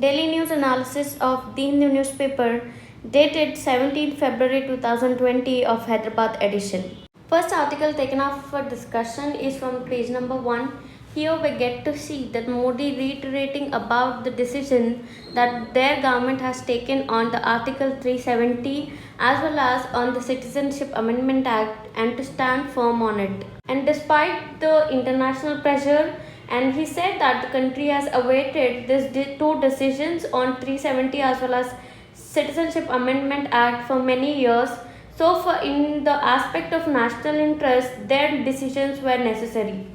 Daily news analysis of the Hindu newspaper dated 17 February 2020 of Hyderabad edition. First article taken up for discussion is from page number 1. Here we get to see that Modi reiterating about the decision that their government has taken on the Article 370 as well as on the Citizenship Amendment Act and to stand firm on it. And despite the international pressure, and he said that the country has awaited these two decisions on 370 as well as Citizenship Amendment Act for many years. So for in the aspect of national interest, their decisions were necessary.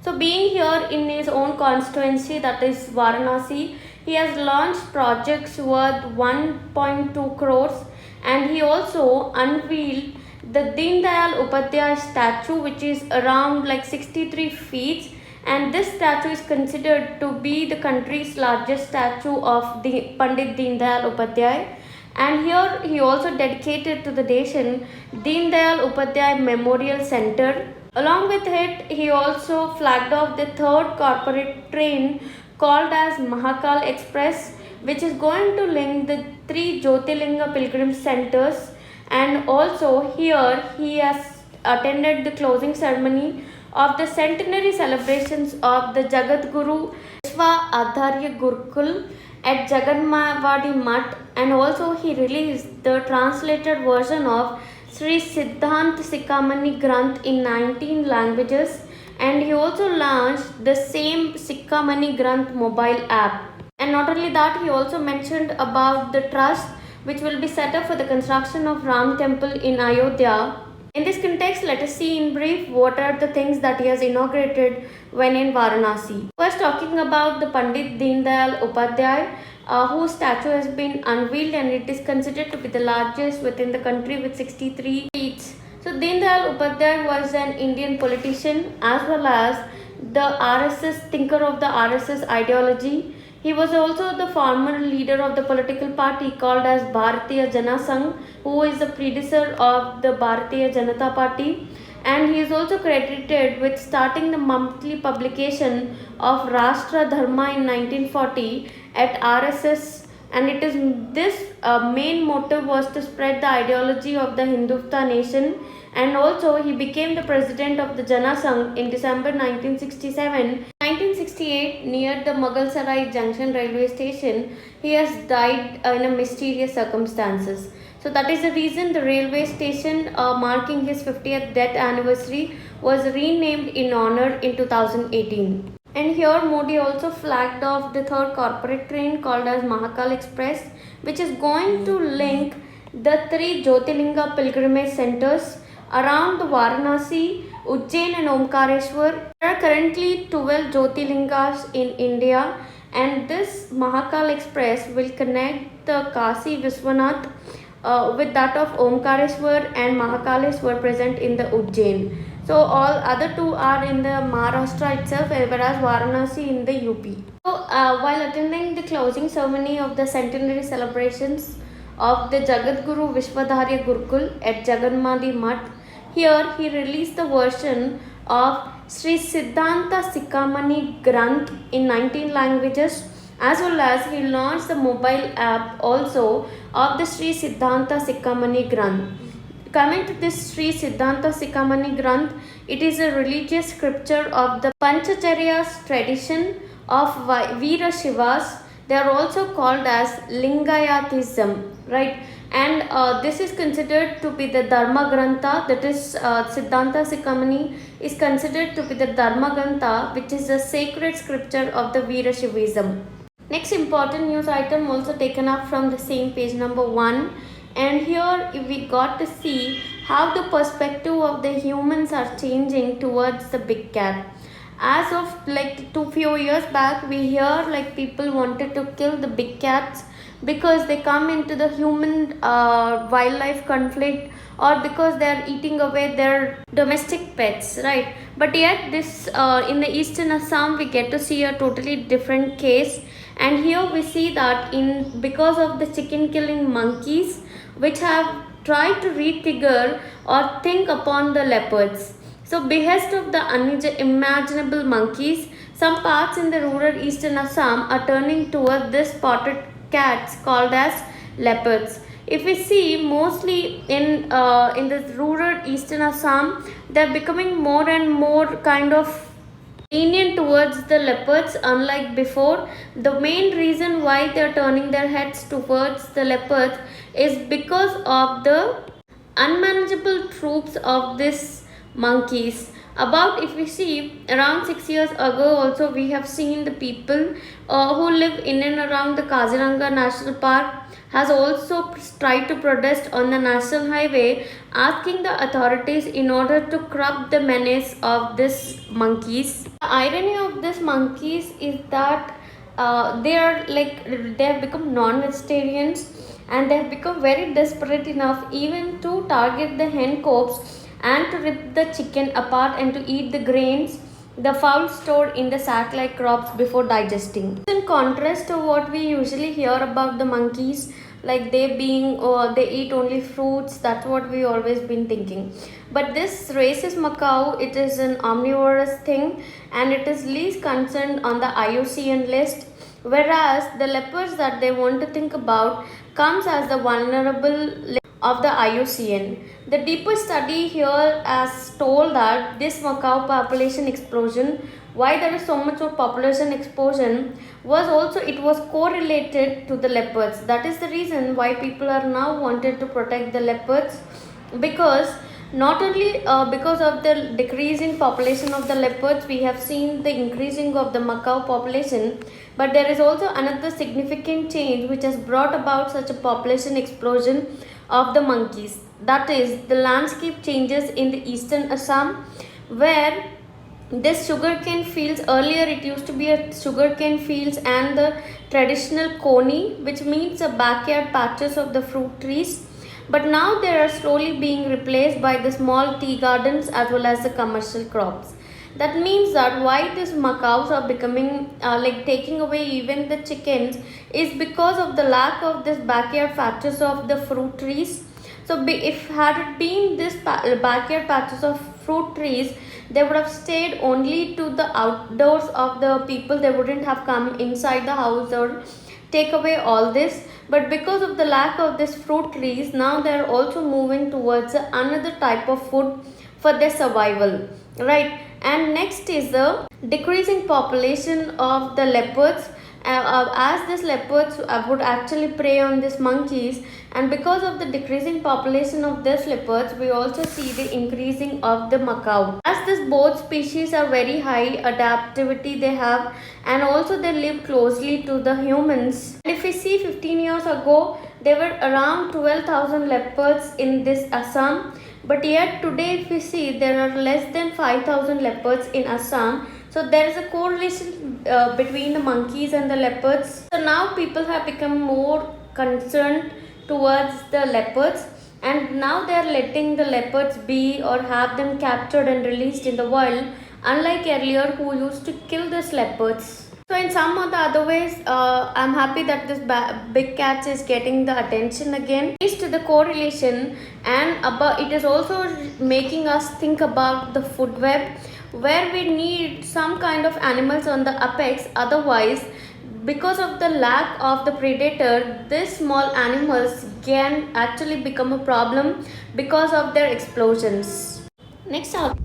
So being here in his own constituency, that is Varanasi, he has launched projects worth 1.2 crores and he also unveiled the Deen Dayal Upadhyay statue, which is around like 63 feet, and this statue is considered to be the country's largest statue of the Pandit Deen Dayal Upadhyay. And here he also dedicated to the nation Deen Dayal Upadhyay Memorial Center. Along with it, he also flagged off the third corporate train called as Mahakal Express, which is going to link the three Jyotirlinga pilgrim centers. And also here he has attended the closing ceremony of the centenary celebrations of the Jagat Guru Vishwadharya Gurukul at Jaganmavadi Mutt, and also he released the translated version of Sri Siddhant Sikhamani Granth in 19 languages, and he also launched the same Sikhamani Granth mobile app. And not only that, he also mentioned about the trust which will be set up for the construction of Ram temple in Ayodhya. In this context, let us see in brief what are the things that he has inaugurated when in Varanasi. First, talking about the Pandit Deen Dayal Upadhyay, whose statue has been unveiled and it is considered to be the largest within the country with 63 feet. So Deen Dayal Upadhyay was an Indian politician as well as the RSS thinker of the RSS ideology. He was also the former leader of the political party called as Bharatiya Jana Sangh, who is the predecessor of the Bharatiya Janata Party, and he is also credited with starting the monthly publication of Rashtra Dharma in 1940 at RSS, and it is this main motive was to spread the ideology of the Hindutva nation. And also he became the president of the Jana Sangh in December 1967. 1968, near the Mughalsarai Junction railway station, he has died in a mysterious circumstances. So that is the reason the railway station marking his 50th death anniversary was renamed in honor in 2018. And here Modi also flagged off the third corporate train called as Mahakal Express, which is going to link the three Jyotirlinga pilgrimage centers around the Varanasi, Ujjain and Omkareshwar. There are currently 12 Jyotirlingas in India, and this Mahakal Express will connect the Kasi Vishwanath with that of Omkareshwar and Mahakaleshwar present in the Ujjain. So all other two are in the Maharashtra itself, whereas Varanasi in the UP. So while attending the closing ceremony of the centenary celebrations of the Jagat Guru Vishwadharya Gurukul at Jaganmadi Mutt, here he released the version of Sri Siddhanta Sikhamani Granth in 19 languages, as well as he launched the mobile app also of the Sri Siddhanta Sikhamani Granth. Coming to this Sri Siddhanta Sikhamani Granth, it is a religious scripture of the Panchacharyas tradition of Veera Shivas. They are also called as Lingayatism, right? And this is considered to be the Dharma Grantha, that is Siddhanta Sikhamani is considered to be the Dharma Grantha, which is a sacred scripture of the Veera Shivism. Next important news item also taken up from the same page number 1, and here we got to see how the perspective of the humans are changing towards the big cat. As of like few years back, we hear like people wanted to kill the big cats because they come into the human wildlife conflict, or because they are eating away their domestic pets, right? But yet this in the eastern Assam we get to see a totally different case, and here we see that because of the chicken killing monkeys which have tried to refigure or think upon the leopards. So behest of the unimaginable monkeys, Some parts in the rural eastern Assam are turning toward these spotted cats called as leopards. If we see mostly in the rural eastern Assam, they're becoming more and more kind of lenient towards the leopards unlike before. The main reason why they're turning their heads towards the leopards is because of the unmanageable troops of these monkeys. About, if we see, around 6 years ago also we have seen the people who live in and around the Kaziranga National Park has also tried to protest on the national highway, asking the authorities in order to curb the menace of these monkeys. The irony of these monkeys is that they have become non-vegetarians, and they have become very desperate enough even to target the hen copes and to rip the chicken apart and to eat the grains, the fowl stored in the sack-like crops before digesting. In contrast to what we usually hear about the monkeys, like they eat only fruits, that's what we always been thinking. But this rhesus macaw, it is an omnivorous thing, and it is least concerned on the IUCN list, whereas the leopards that they want to think about comes as the vulnerable of the IUCN. The deeper study here has told that this macaw population explosion, why there is so much of population explosion, was correlated to the leopards. That is the reason why people are now wanted to protect the leopards, because not only because of the decreasing population of the leopards, we have seen the increasing of the macaw population, but there is also another significant change which has brought about such a population explosion of the monkeys. That is the landscape changes in the eastern Assam, where this sugarcane fields, earlier it used to be a sugarcane fields and the traditional koni, which means the backyard patches of the fruit trees, but now they are slowly being replaced by the small tea gardens as well as the commercial crops. That means that why these macaws are becoming taking away even the chickens is because of the lack of this backyard patches of the fruit trees. So if had it been this backyard patches of fruit trees, they would have stayed only to the outdoors of the people. They wouldn't have come inside the house or take away all this. But because of the lack of these fruit trees, now they are also moving towards another type of food for their survival, right? And next is the decreasing population of the leopards, as these leopards would actually prey on these monkeys, and because of the decreasing population of these leopards, we also see the increasing of the macaw. As these both species are very high adaptivity they have, and also they live closely to the humans. And if we see 15 years ago, there were around 12,000 leopards in this Assam. But yet today if we see, there are less than 5,000 leopards in Assam. So there is a correlation between the monkeys and the leopards. So now people have become more concerned towards the leopards, and now they are letting the leopards be or have them captured and released in the wild, unlike earlier who used to kill these leopards. So in some or the other ways, I'm happy that this big cats is getting the attention again. Is to the correlation, and it is also making us think about the food web, where we need some kind of animals on the apex. Otherwise, because of the lack of the predator, these small animals can actually become a problem because of their explosions. Next up,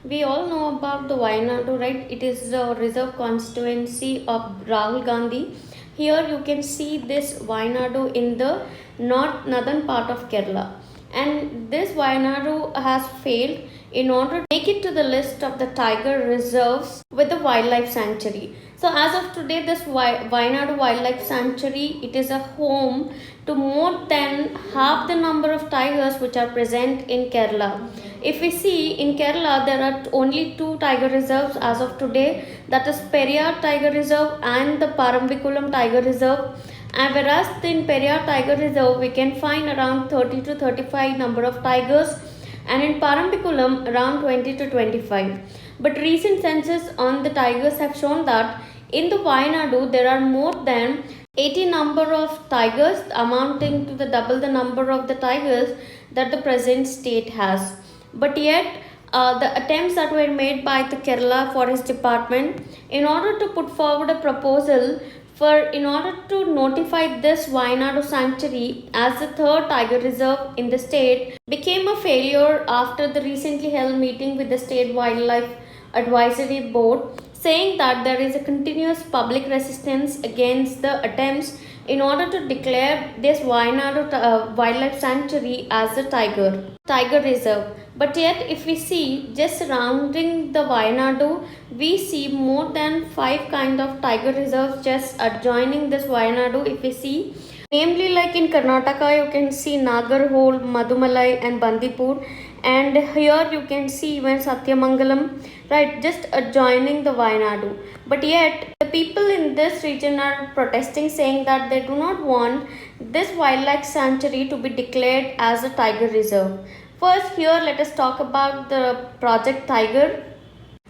we all know about the Wayanad, right? It is the reserve constituency of Rahul Gandhi. Here you can see this Wayanad in the northern part of Kerala. And this Wayanad has failed in order to make it to the list of the tiger reserves with the wildlife sanctuary. So as of today, this Wayanad Wildlife Sanctuary, it is a home to more than half the number of tigers which are present in Kerala. If we see in Kerala, there are only two tiger reserves as of today, that is Periyar Tiger Reserve and the Parambikulam Tiger Reserve. And whereas in Periyar Tiger Reserve, we can find around 30 to 35 number of tigers, and in Parambikulam around 20 to 25. But recent census on the tigers have shown that in the Wayanad there are more than 80 number of tigers, amounting to the double the number of the tigers that the present state has. But yet the attempts that were made by the Kerala Forest Department in order to put forward a proposal in order to notify this Wayanad Sanctuary as the third tiger reserve in the state became a failure after the recently held meeting with the State Wildlife Advisory Board, saying that there is a continuous public resistance against the attempts in order to declare this Wayanad Wildlife Sanctuary as a tiger reserve. But yet, if we see just surrounding the Wayanadu, we see more than 5 kind of tiger reserves just adjoining this Wayanadu. If we see, namely like in Karnataka, you can see Nagarhole, Madumalai, and Bandipur, and here you can see even Satyamangalam, right, just adjoining the Wayanadu. But yet, the people in this region are protesting, saying that they do not want this wildlife sanctuary to be declared as a tiger reserve. First, here let us talk about the Project Tiger.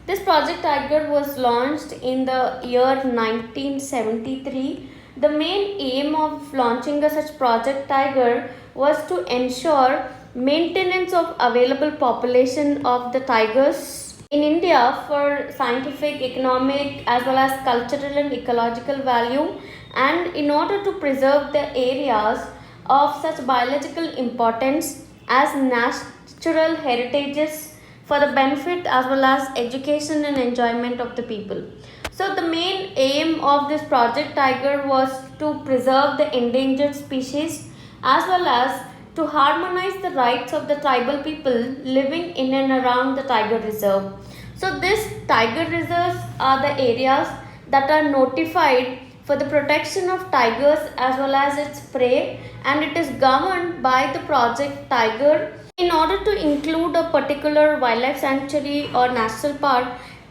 This Project Tiger was launched in the year 1973. The main aim of launching a such Project Tiger was to ensure maintenance of available population of the tigers in India for scientific, economic, as well as cultural and ecological value, and in order to preserve the areas of such biological importance as natural heritages for the benefit as well as education and enjoyment of the people. So the main aim of this Project Tiger was to preserve the endangered species as well as to harmonize the rights of the tribal people living in and around the tiger reserve. So these tiger reserves are the areas that are notified for the protection of tigers as well as its prey, and it is governed by the Project Tiger. In order to include a particular wildlife sanctuary or national park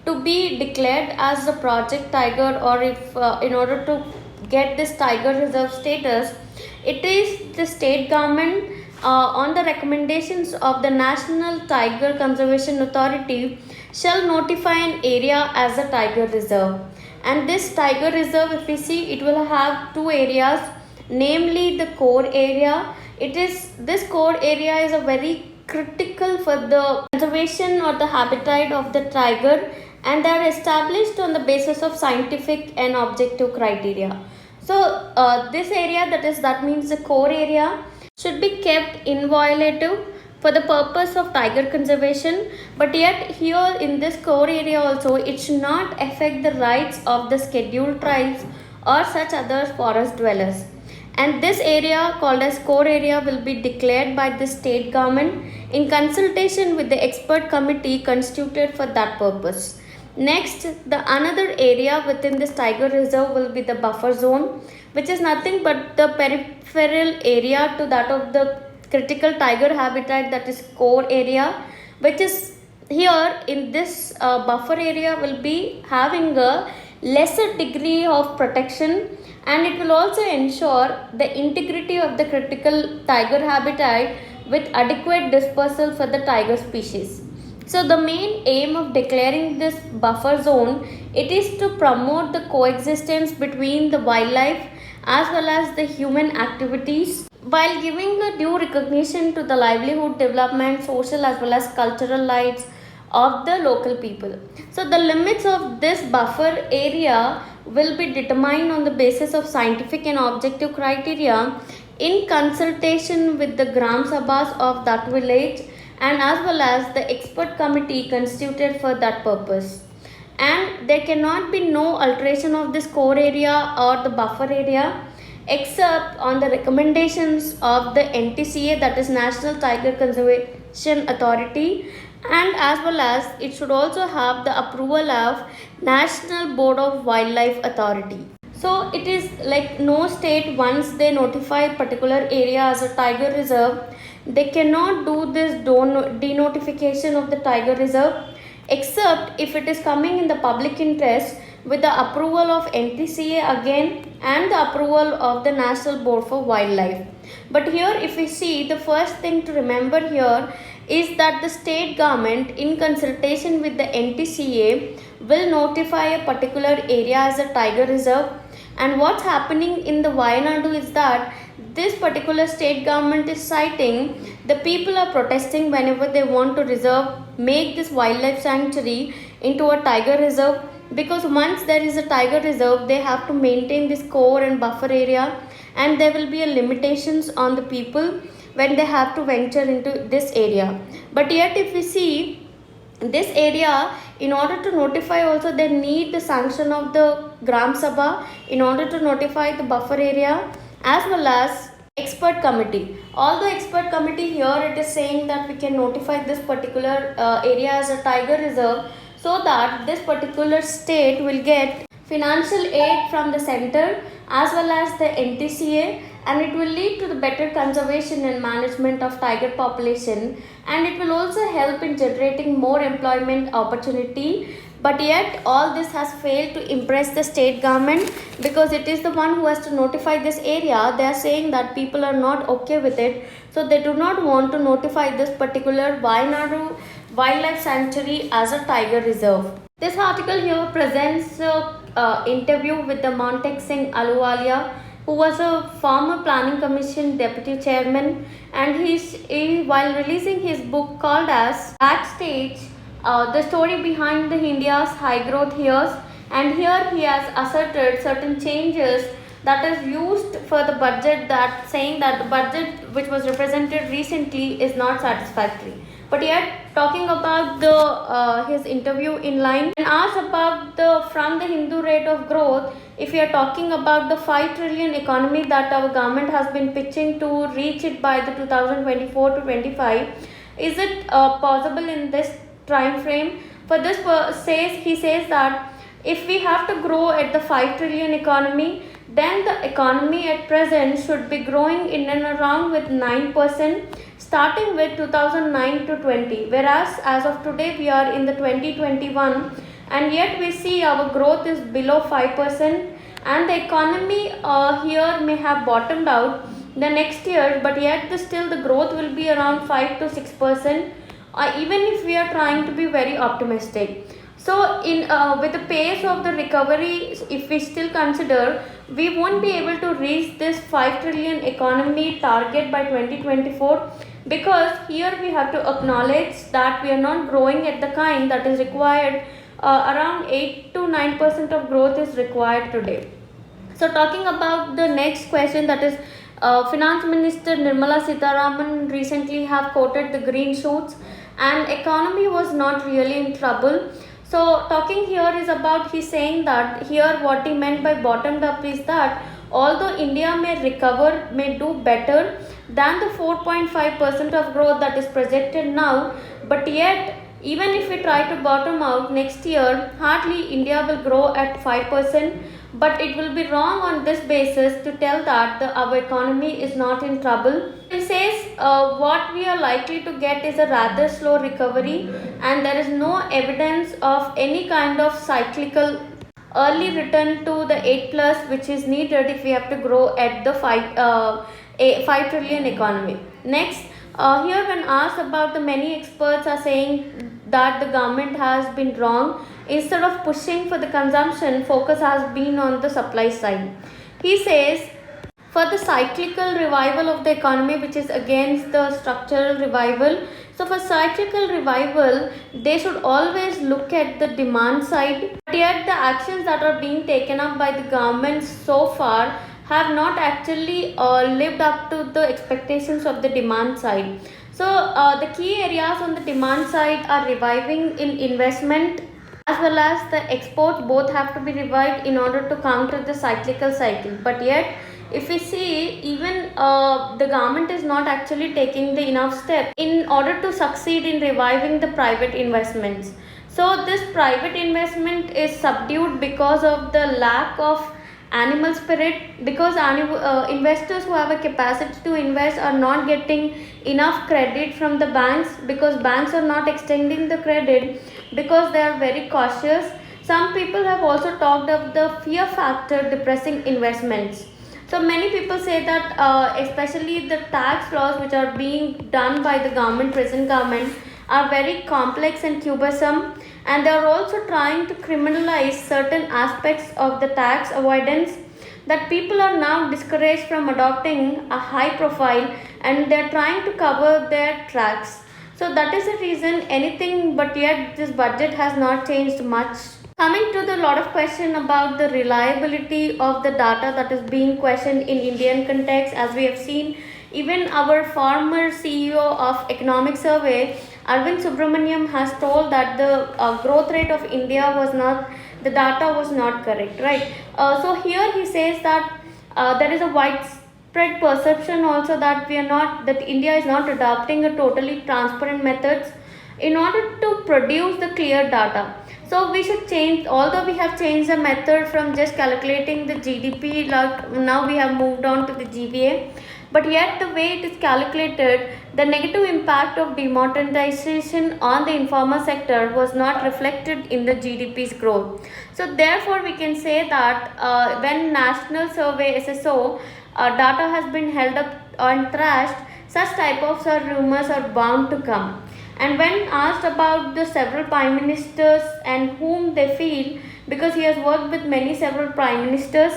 to be declared as a Project Tiger, or if in order to get this tiger reserve status, it is the state government on the recommendations of the National Tiger Conservation Authority shall notify an area as a tiger reserve. And this tiger reserve, if we see, it will have 2 areas, namely the core area. This core area is a very critical for the conservation or the habitat of the tiger, and they are established on the basis of scientific and objective criteria. So this area, that means the core area, should be kept inviolate for the purpose of tiger conservation. But yet here in this core area also, it should not affect the rights of the scheduled tribes or such other forest dwellers. And this area called as core area will be declared by the state government in consultation with the expert committee constituted for that purpose. Next, the another area within this tiger reserve will be the buffer zone, which is nothing but the peripheral area to that of the critical tiger habitat, that is core area, which is here in this buffer area will be having a lesser degree of protection, and it will also ensure the integrity of the critical tiger habitat with adequate dispersal for the tiger species. So the main aim of declaring this buffer zone, it is to promote the coexistence between the wildlife as well as the human activities, while giving a due recognition to the livelihood, development, social as well as cultural rights of the local people. So the limits of this buffer area will be determined on the basis of scientific and objective criteria in consultation with the Gram Sabhas of that village, and as well as the expert committee constituted for that purpose. And there cannot be no alteration of this core area or the buffer area except on the recommendations of the NTCA, that is National Tiger Conservation Authority, and as well as it should also have the approval of National Board of Wildlife Authority. So it is like no state, once they notify a particular area as a tiger reserve, they cannot do this denotification of the tiger reserve except if it is coming in the public interest with the approval of NTCA again and the approval of the National Board for Wildlife. But here if we see, the first thing to remember here is that the state government in consultation with the NTCA will notify a particular area as a tiger reserve. And what's happening in the Wayanadu is that this particular state government is citing the people are protesting whenever they want to make this wildlife sanctuary into a tiger reserve, because once there is a tiger reserve they have to maintain this core and buffer area, and there will be a limitations on the people when they have to venture into this area. But yet if we see this area, in order to notify also they need the sanction of the Gram Sabha in order to notify the buffer area, as well as expert committee. Although expert committee here it is saying that we can notify this particular area as a tiger reserve, so that this particular state will get financial aid from the center as well as the NTCA, and it will lead to the better conservation and management of tiger population, and it will also help in generating more employment opportunity. But yet all this has failed to impress the state government, because it is the one who has to notify this area. They are saying that people are not okay with it, so they do not want to notify this particular Wayanad Wildlife Sanctuary as a tiger reserve. This article here presents an interview with the Montek Singh Aluwalia, who was a former Planning Commission Deputy Chairman, and while releasing his book called as Backstage, the story behind the India's high growth years, and here he has asserted certain changes that is used for the budget, that saying that the budget which was represented recently is not satisfactory. But yet talking about his interview in line, and asked about from the Hindu rate of growth, if we are talking about the 5 trillion economy that our government has been pitching to reach it by the 2024 to 25, is it possible in this time frame? For this he says that if we have to grow at the 5 trillion economy, then the economy at present should be growing in and around with 9%, starting with 2009 to 20, whereas as of today we are in the 2021, and yet we see our growth is below 5%, and the economy here may have bottomed out the next year, but yet still the growth will be around 5 to 6%, even if we are trying to be very optimistic. So in with the pace of the recovery, if we still consider, we won't be able to reach this 5 trillion economy target by 2024, because here we have to acknowledge that we are not growing at the kind that is required. Around 8 to 9% of growth is required today. So talking about the next question, that is Finance Minister Nirmala Sitharaman recently have quoted the green shoots, and economy was not really in trouble. So talking here is about, he's saying that here what he meant by bottomed up is that although India may do better than the 4.5% of growth that is projected now, but yet even if we try to bottom out next year, hardly India will grow at 5%, but it will be wrong on this basis to tell that our economy is not in trouble. It says what we are likely to get is a rather slow recovery, and there is no evidence of any kind of cyclical early return to the 8 plus which is needed if we have to grow at the 5 trillion economy. Next, here when asked about, the many experts are saying that the government has been wrong. Instead of pushing for the consumption, focus has been on the supply side. He says for the cyclical revival of the economy, which is against the structural revival. So for cyclical revival, they should always look at the demand side. But yet the actions that are being taken up by the government so far have not actually lived up to the expectations of the demand side. So the key areas on the demand side are reviving in investment as well as the exports. Both have to be revived in order to counter the cyclical cycle. But yet if we see, even the government is not actually taking the enough steps in order to succeed in reviving the private investments. So this private investment is subdued because of the lack of animal spirit, because investors who have a capacity to invest are not getting enough credit from the banks, because banks are not extending the credit because they are very cautious. Some people have also talked of the fear factor depressing investments. So many people say that especially the tax laws which are being done by the present government are very complex and cumbersome, and they are also trying to criminalize certain aspects of the tax avoidance. that people are now discouraged from adopting a high profile and they're trying to cover their tracks. So that is the reason anything, but yet this budget has not changed much. Coming to the lot of question about the reliability of the data that is being questioned in Indian context, as we have seen, even our former CEO of Economic Survey, Arvind Subramaniam, has told that the growth rate of India was not, the data was not correct, right? So here he says that there is a widespread perception also that that India is not adopting a totally transparent methods in order to produce the clear data. So we should change, although we have changed the method from just calculating the GDP, like now we have moved on to the GVA, but yet the way it is calculated, the negative impact of demonetization on the informal sector was not reflected in the GDP's growth. So therefore we can say that when National Survey SSO data has been held up and thrashed, such type of rumors are bound to come. And when asked about the several prime ministers and whom they feel, because he has worked with several prime ministers,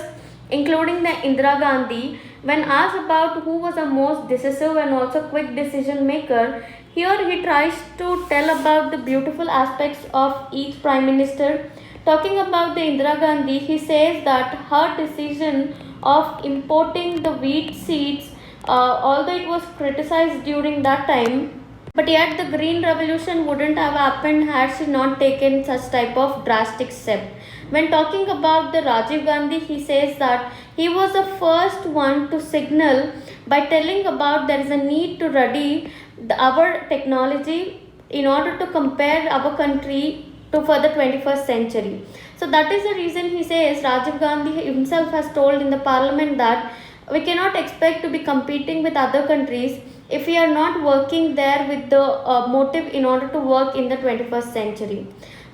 including the Indira Gandhi, when asked about who was the most decisive and also quick decision maker, here he tries to tell about the beautiful aspects of each prime minister. Talking about the Indira Gandhi, he says that her decision of importing the wheat seeds, although it was criticized during that time, but yet the green revolution wouldn't have happened had she not taken such type of drastic step. When talking about the Rajiv Gandhi, he says that he was the first one to signal by telling about there is a need to ready our technology in order to compare our country to for the 21st century. So that is the reason he says, Rajiv Gandhi himself has told in the parliament that we cannot expect to be competing with other countries if we are not working there with the motive in order to work in the 21st century.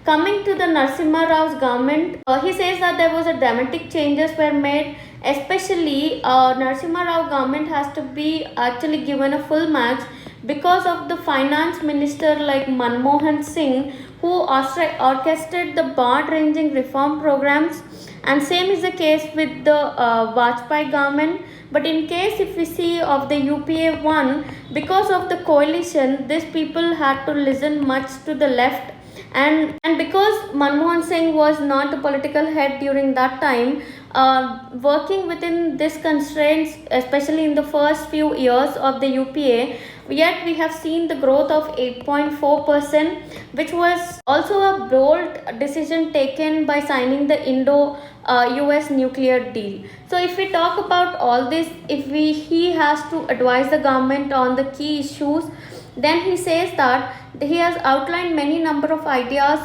Coming to the Narasimha Rao's government, he says that there was a dramatic changes were made, especially Narasimha Rao government has to be actually given a full marks because of the finance minister like Manmohan Singh, who orchestrated the broad ranging reform programs, and same is the case with the Vajpayee government. But in case if we see of the UPA one, because of the coalition, these people had to listen much to the left, and because Manmohan Singh was not the political head during that time, working within these constraints, especially in the first few years of the UPA, yet we have seen the growth of 8.4%, which was also a bold decision taken by signing the Indo US nuclear deal. So if we talk about all this, if he has to advise the government on the key issues, then he says that he has outlined many number of ideas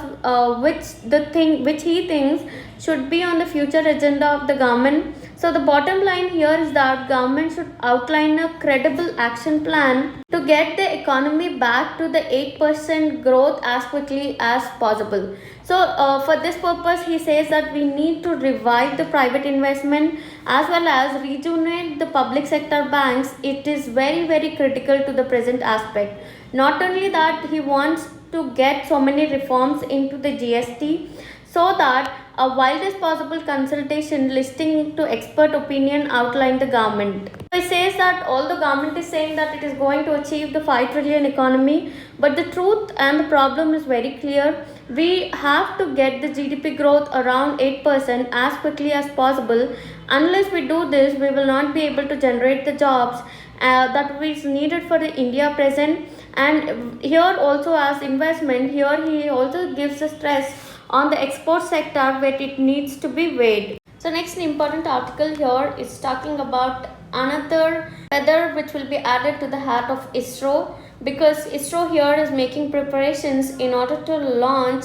which he thinks should be on the future agenda of the government. So the bottom line here is that government should outline a credible action plan to get the economy back to the 8% growth as quickly as possible. So for this purpose, he says that we need to revive the private investment as well as rejuvenate the public sector banks. It is very, very critical to the present aspect. Not only that, he wants to get so many reforms into the GST so that while this possible consultation listening to expert opinion outline the government. So it says that all the government is saying that it is going to achieve the 5 trillion economy, but the truth and the problem is very clear. We have to get the GDP growth around 8% as quickly as possible. Unless we do this, we will not be able to generate the jobs that is needed for the India present. And here also as investment, here he also gives a stress on the export sector where it needs to be weighed. So next important article here is talking about another feather which will be added to the hat of ISRO, because ISRO here is making preparations in order to launch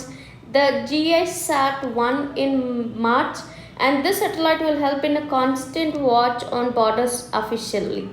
the GSAT-1 in March, and this satellite will help in a constant watch on borders officially.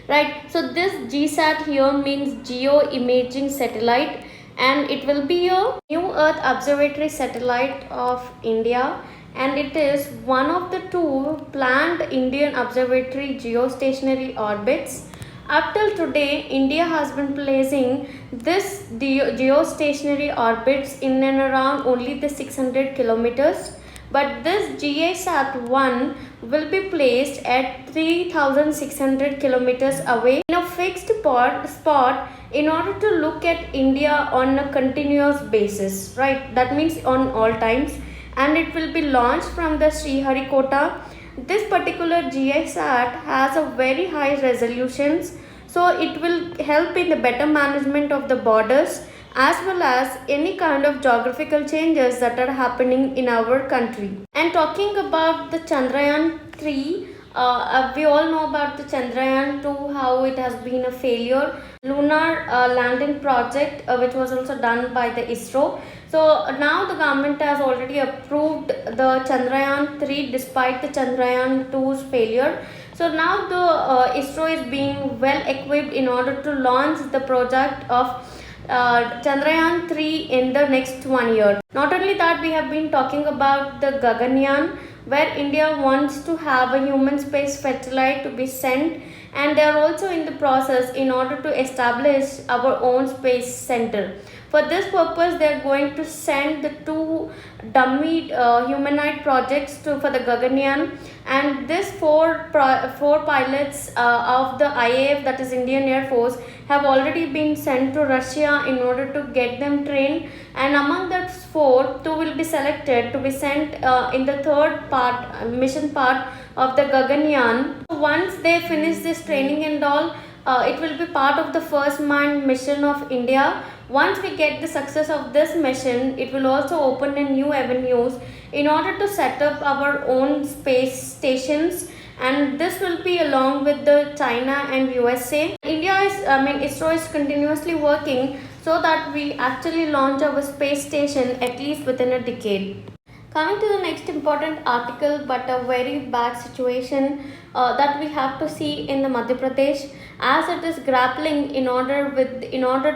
Right, so this GSAT here means Geo Imaging Satellite, and it will be a new Earth Observatory satellite of India, and it is one of the 2 planned Indian observatory geostationary orbits. Up till today, India has been placing this geostationary orbits in and around only the 600 kilometers. but this GISAT 1 will be placed at 3,600 kilometers away in a fixed spot in order to look at India on a continuous basis, right? That means on all times, and it will be launched from the Sriharikota. This particular GISAT has a very high resolutions, so it will help in the better management of the borders as well as any kind of geographical changes that are happening in our country. And talking about the Chandrayaan 3, we all know about the Chandrayaan 2, how it has been a failure. Lunar landing project, which was also done by the ISRO. So now the government has already approved the Chandrayaan 3 despite the Chandrayaan 2's failure. So now the ISRO is being well equipped in order to launch the project of Chandrayaan 3 in the next 1 year. Not only that, we have been talking about the Gaganyaan, where India wants to have a human space satellite to be sent, and they are also in the process in order to establish our own space center. For this purpose, they are going to send the 2 dummy humanoid projects for the Gaganyaan, and this four pilots of the IAF, that is Indian Air Force, have already been sent to Russia in order to get them trained, and among that 4, 2 will be selected to be sent in the third mission part of the Gaganyaan. Once they finish this training and all, it will be part of the first manned mission of India. Once we get the success of this mission, it will also open a new avenues in order to set up our own space stations, and this will be along with the China and USA. ISRO is continuously working so that we actually launch our space station at least within a decade. Coming to the next important article, but a very bad situation that we have to see in the Madhya Pradesh, as it is grappling in order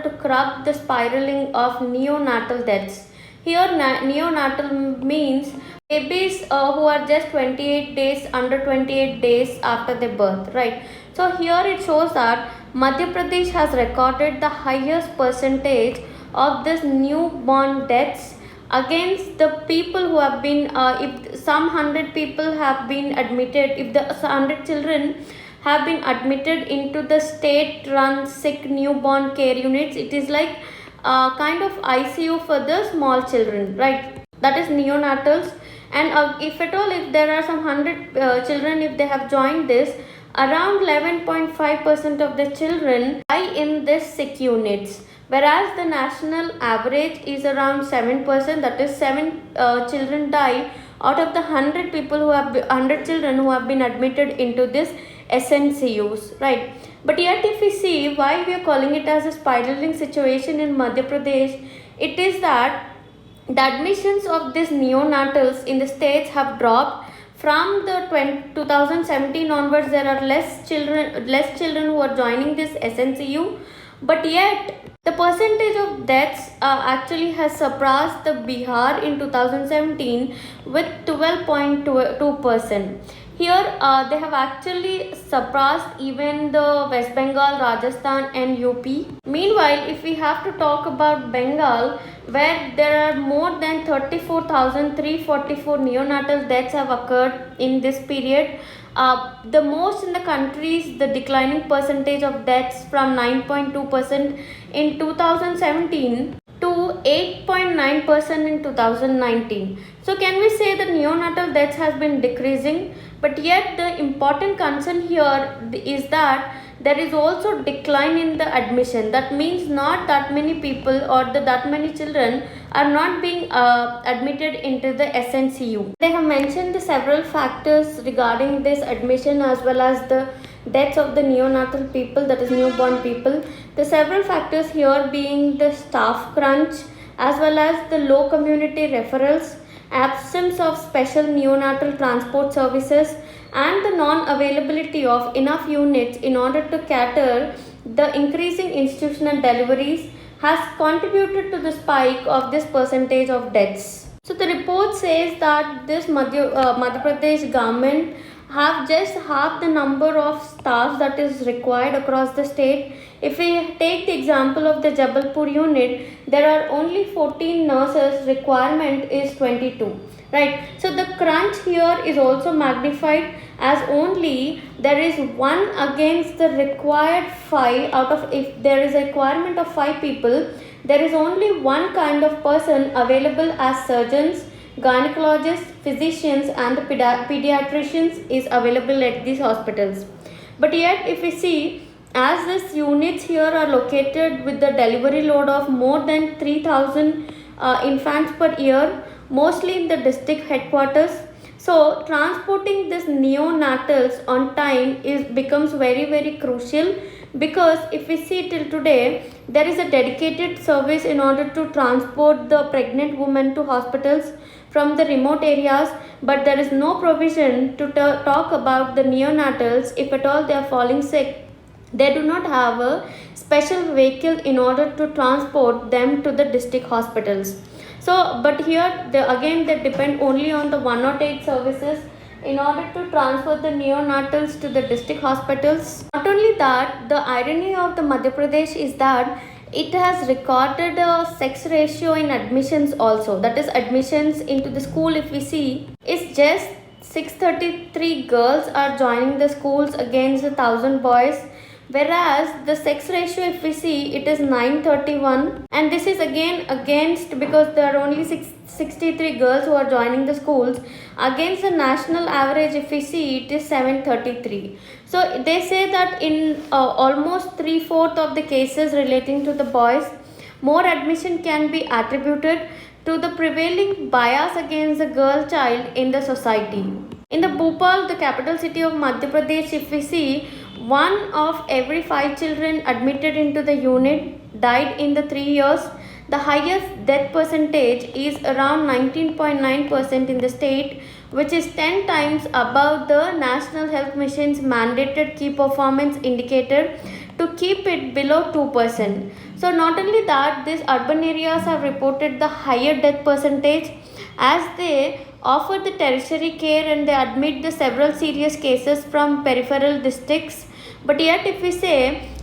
to curb the spiraling of neonatal deaths. Here, neonatal means babies who are just 28 days, under 28 days after their birth, right? So here it shows that Madhya Pradesh has recorded the highest percentage of this newborn deaths against the people who have been, if some 100 people have been admitted, if the 100 children have been admitted into the state-run sick newborn care units, it is like kind of ICU for the small children, right? That is neonatals. And if at all, if there are some 100 children, if they have joined this, around 11.5% of the children die in this sick units, whereas the national average is around 7%, that is 7 children die out of the 100 children who have been admitted into this SNCUs, right? But yet if we see why we are calling it as a spiraling situation in Madhya Pradesh, it is that the admissions of these neonatals in the states have dropped. From the 2017 onwards, there are less children who are joining this SNCU, but yet the percentage of deaths actually has surpassed the Bihar in 2017 with 12.2%. Here they have actually surpassed even the West Bengal, Rajasthan and UP. Meanwhile, if we have to talk about Bengal, where there are more than 34,344 neonatal deaths have occurred in this period, the most in the country is the declining percentage of deaths from 9.2% in 2017 to 8.9% in 2019. So can we say that neonatal deaths has been decreasing? But yet the important concern here is that there is also decline in the admission. That means not that many people or that many children are not being admitted into the SNCU. They have mentioned the several factors regarding this admission as well as the deaths of the neonatal people, that is newborn people. The several factors here being the staff crunch as well as the low community referrals, absence of special neonatal transport services, and the non-availability of enough units in order to cater the increasing institutional deliveries has contributed to the spike of this percentage of deaths. So the report says that this Madhya Pradesh government have just half the number of staff that is required across the state. If we take the example of the Jabalpur unit, there are only 14 nurses, requirement is 22. Right, so the crunch here is also magnified, as only there is one against the required 5 out of, if there is a requirement of 5 people, there is only one kind of person available as surgeons, gynecologists, physicians and the pediatricians is available at these hospitals. But yet if we see, as these units here are located with the delivery load of more than 3000 infants per year, mostly in the district headquarters, so transporting these neonatals on time becomes very crucial, because if we see till today, there is a dedicated service in order to transport the pregnant women to hospitals from the remote areas, but there is no provision to talk about the neonatals. If at all they are falling sick, they do not have a special vehicle in order to transport them to the district hospitals. So, but here again they depend only on the 108 services in order to transfer the neonatals to the district hospitals. Not only that, the irony of the Madhya Pradesh is that it has recorded a sex ratio in admissions also. That is, admissions into the school, if we see, is just 633 girls are joining the schools against 1000 boys. Whereas the sex ratio, if we see, it is 931, and this is again against, because there are only 63 girls who are joining the schools, against the national average. If we see, it is 733. So they say that in almost 3/4 of the cases relating to the boys, more admission can be attributed to the prevailing bias against the girl child in the society. In the Bhopal, the capital city of Madhya Pradesh, if we see, 1 of every 5 children admitted into the unit died in the 3 years. The highest death percentage is around 19.9% in the state, which is 10 times above the National Health Mission's mandated key performance indicator to keep it below 2%. So not only that, these urban areas have reported the higher death percentage, as they offer the tertiary care and they admit the several serious cases from peripheral districts. But yet if we say,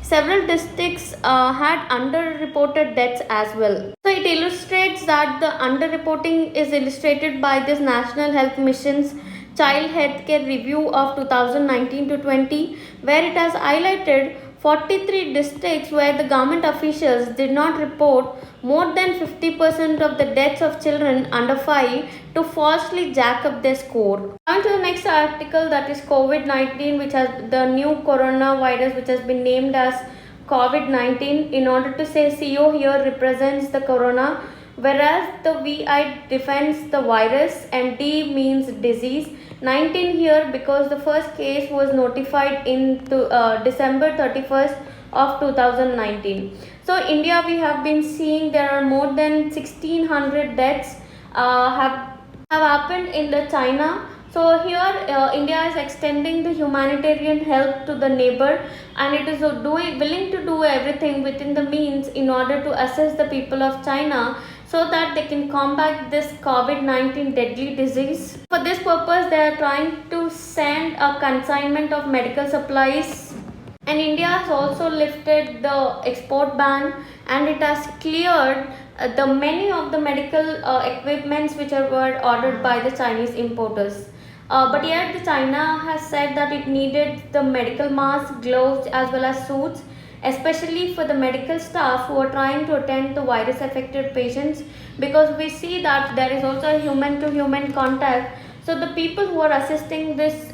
several districts had underreported deaths as well. So it illustrates that the underreporting is illustrated by this National Health Mission's Child Healthcare Review of 2019 to 20, where it has highlighted 43 districts where the government officials did not report more than 50% of the deaths of children under 5 to falsely jack up their score. Coming to the next article, that is COVID-19, which has the new coronavirus, which has been named as COVID-19. In order to say, CO here represents the corona, whereas the VI defends the virus and D means disease. 19 here because the first case was notified in December 31st of 2019. So India, we have been seeing there are more than 1600 deaths have happened in the China. So here India is extending the humanitarian help to the neighbor, and it is willing to do everything within the means in order to assist the people of China, so that they can combat this COVID-19 deadly disease. For this purpose, they are trying to send a consignment of medical supplies. And India has also lifted the export ban, and it has cleared the many of the medical equipments which were ordered by the Chinese importers. But yet the China has said that it needed the medical masks, gloves as well as suits, especially for the medical staff who are trying to attend to virus affected patients, because we see that there is also a human to human contact. So the people who are assisting these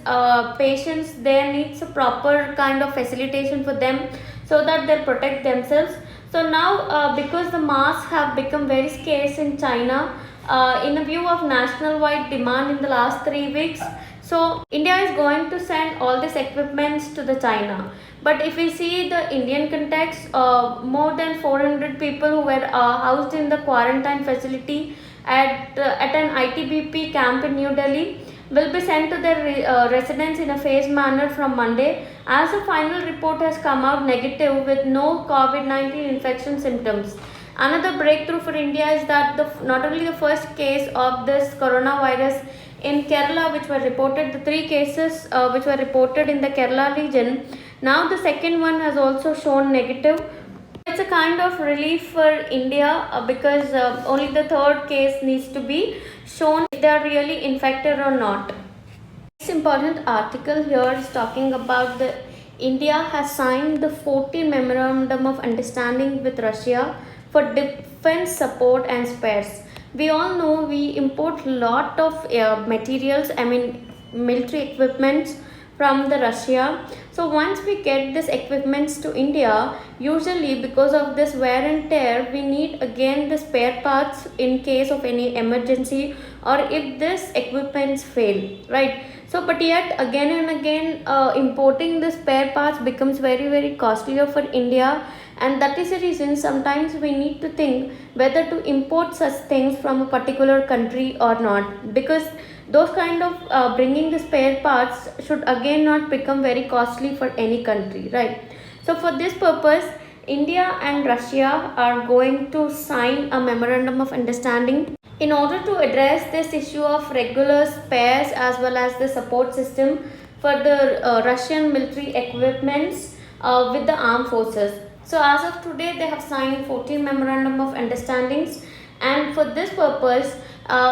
patients, there needs a proper kind of facilitation for them so that they protect themselves. So now because the masks have become very scarce in China, in a view of national wide demand in the last 3 weeks, so India is going to send all these equipments to the China. But if we see the Indian context, more than 400 people who were housed in the quarantine facility at an ITBP camp in New Delhi will be sent to their residence in a phased manner from Monday, as the final report has come out negative with no COVID-19 infection symptoms. Another breakthrough for India is that not only the first case of this coronavirus in Kerala, which were reported, the 3 cases which were reported in the Kerala region. Now the second one has also shown negative. It's a kind of relief for India because only the third case needs to be shown if they are really infected or not. This important article here is talking about the India has signed the 14 Memorandum of Understanding with Russia for defense support and spares. We all know we import lot of materials, military equipments from the Russia. So once we get this equipments to India, usually because of this wear and tear, we need again the spare parts in case of any emergency or if this equipments fail, right? So but yet again and again importing the spare parts becomes very costlier for India, and that is the reason sometimes we need to think whether to import such things from a particular country or not, because those kind of bringing the spare parts should again not become very costly for any country, right? So for this purpose, India and Russia are going to sign a memorandum of understanding in order to address this issue of regular spares as well as the support system for the Russian military equipments with the armed forces. So as of today, they have signed 14 memorandum of understandings, and for this purpose,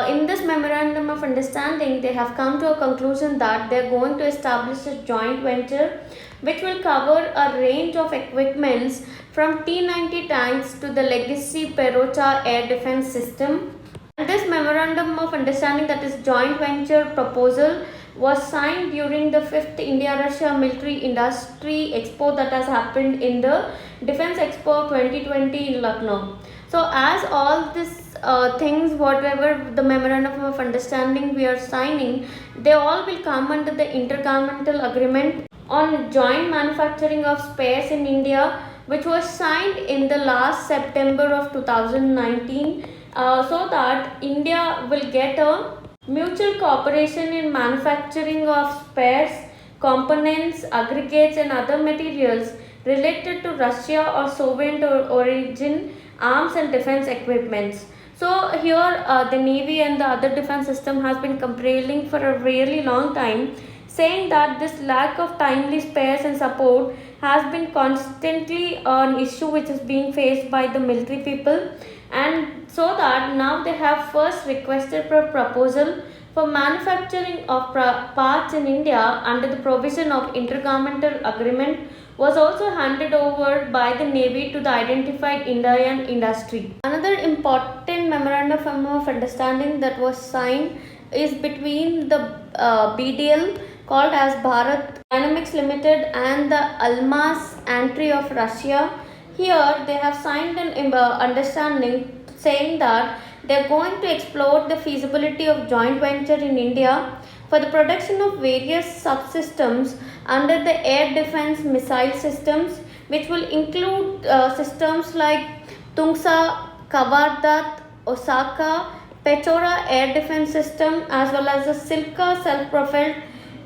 in this memorandum of understanding, they have come to a conclusion that they are going to establish a joint venture which will cover a range of equipments from T-90 tanks to the legacy Perocha air defense system. And this memorandum of understanding, that is joint venture proposal, was signed during the 5th India-Russia Military Industry Expo that has happened in the Defense Expo 2020 in Lucknow. So as all these things, whatever the memorandum of understanding we are signing, they all will come under the intergovernmental agreement on joint manufacturing of spares in India, which was signed in the last September of 2019, so that India will get a mutual cooperation in manufacturing of spares, components, aggregates and other materials related to Russia or Soviet origin arms and defense equipments. So here the Navy and the other defense system has been complaining for a really long time, saying that this lack of timely spares and support has been constantly an issue which is being faced by the military people, and so that now they have first requested for a proposal for manufacturing of parts in India under the provision of intergovernmental agreement was also handed over by the Navy to the identified Indian industry. Another important memorandum of understanding that was signed is between the BDL called as Bharat Dynamics Limited and the Almaz Antry of Russia. Here they have signed an understanding saying that they are going to explore the feasibility of joint venture in India for the production of various subsystems under the air defense missile systems, which will include systems like Tungsa, Kavardat, Osaka, Pechora air defense system, as well as the Silka self-propelled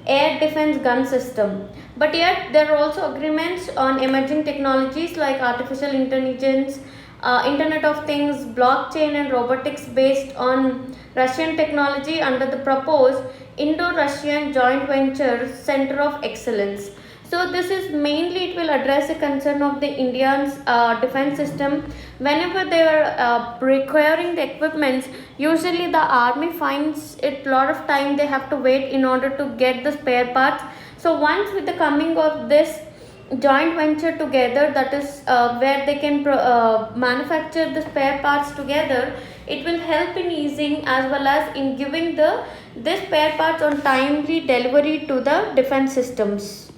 air defense gun system. But yet there are also agreements on emerging technologies like artificial intelligence, Internet of Things, blockchain and robotics based on Russian technology under the proposed Indo-Russian Joint Venture Center of Excellence. So this is mainly, it will address the concern of the Indians defense system. Whenever they are requiring the equipments, usually the army finds it a lot of time they have to wait in order to get the spare parts. So once with the coming of this joint venture together, that is where they can manufacture the spare parts together, it will help in easing as well as in giving the spare parts on timely delivery to the defense systems.